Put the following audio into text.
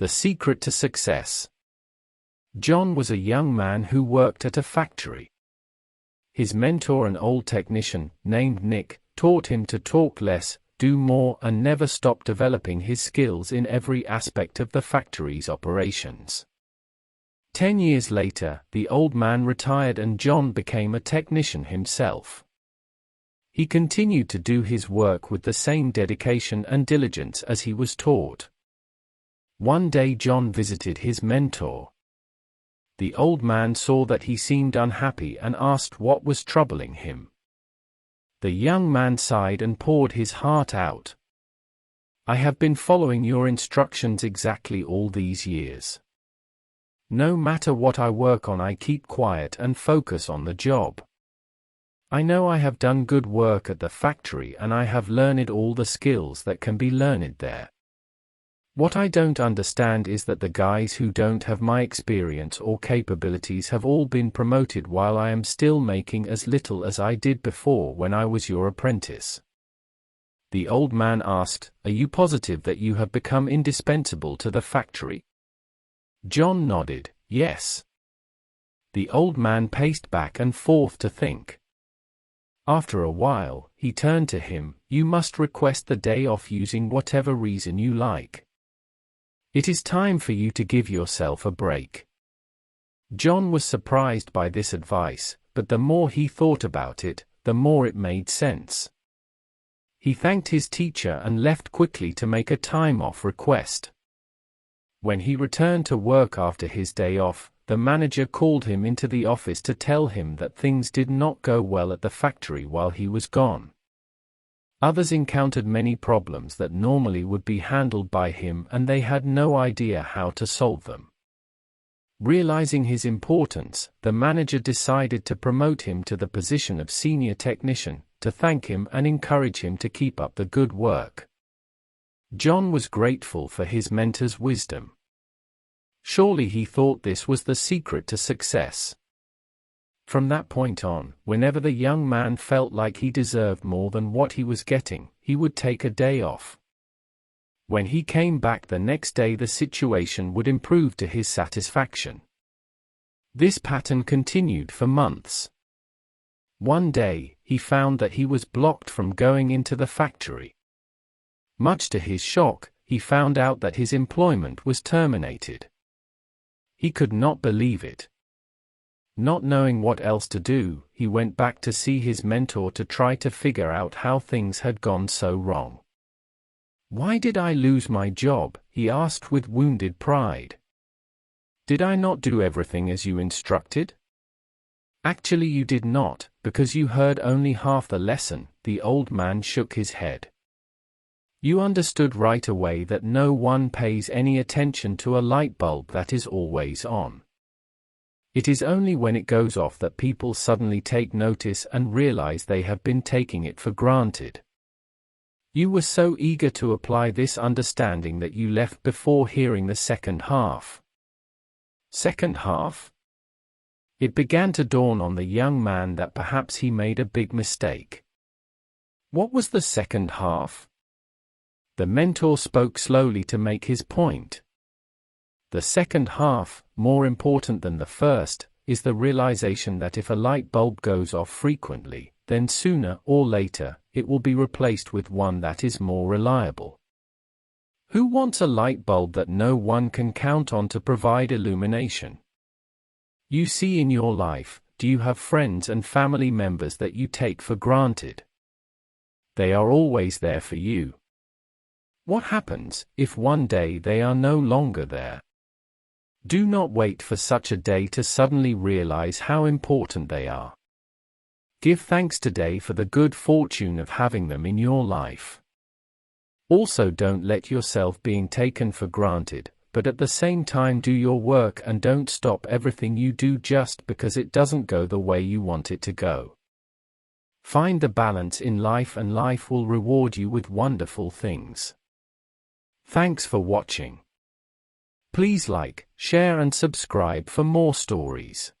The secret to success. John was a young man who worked at a factory. His mentor, an old technician named Nick, taught him to talk less, do more, and never stop developing his skills in every aspect of the factory's operations. 10 years later, the old man retired and John became a technician himself. He continued to do his work with the same dedication and diligence as he was taught. One day John visited his mentor. The old man saw that he seemed unhappy and asked what was troubling him. The young man sighed and poured his heart out. "I have been following your instructions exactly all these years. No matter what I work on, I keep quiet and focus on the job. I know I have done good work at the factory and I have learned all the skills that can be learned there. What I don't understand is that the guys who don't have my experience or capabilities have all been promoted while I am still making as little as I did before when I was your apprentice." The old man asked, "Are you positive that you have become indispensable to the factory?" John nodded, "Yes." The old man paced back and forth to think. After a while, he turned to him, "You must request the day off using whatever reason you like. It is time for you to give yourself a break." John was surprised by this advice, but the more he thought about it, the more it made sense. He thanked his teacher and left quickly to make a time-off request. When he returned to work after his day off, the manager called him into the office to tell him that things did not go well at the factory while he was gone. Others encountered many problems that normally would be handled by him and they had no idea how to solve them. Realizing his importance, the manager decided to promote him to the position of senior technician, to thank him and encourage him to keep up the good work. John was grateful for his mentor's wisdom. Surely he thought this was the secret to success. From that point on, whenever the young man felt like he deserved more than what he was getting, he would take a day off. When he came back the next day, the situation would improve to his satisfaction. This pattern continued for months. One day, he found that he was blocked from going into the factory. Much to his shock, he found out that his employment was terminated. He could not believe it. Not knowing what else to do, he went back to see his mentor to try to figure out how things had gone so wrong. "Why did I lose my job?" he asked with wounded pride. "Did I not do everything as you instructed?" "Actually you did not, because you heard only half the lesson," the old man shook his head. "You understood right away that no one pays any attention to a light bulb that is always on. It is only when it goes off that people suddenly take notice and realize they have been taking it for granted. You were so eager to apply this understanding that you left before hearing the second half." Second half? It began to dawn on the young man that perhaps he made a big mistake. What was the second half? The mentor spoke slowly to make his point. The second half, more important than the first, is the realization that if a light bulb goes off frequently, then sooner or later, it will be replaced with one that is more reliable. Who wants a light bulb that no one can count on to provide illumination? You see, in your life, do you have friends and family members that you take for granted? They are always there for you. What happens if one day they are no longer there? Do not wait for such a day to suddenly realize how important they are. Give thanks today for the good fortune of having them in your life. Also, don't let yourself being taken for granted, but at the same time do your work and don't stop everything you do just because it doesn't go the way you want it to go. Find the balance in life and life will reward you with wonderful things. Thanks for watching. Please like, share and subscribe for more stories.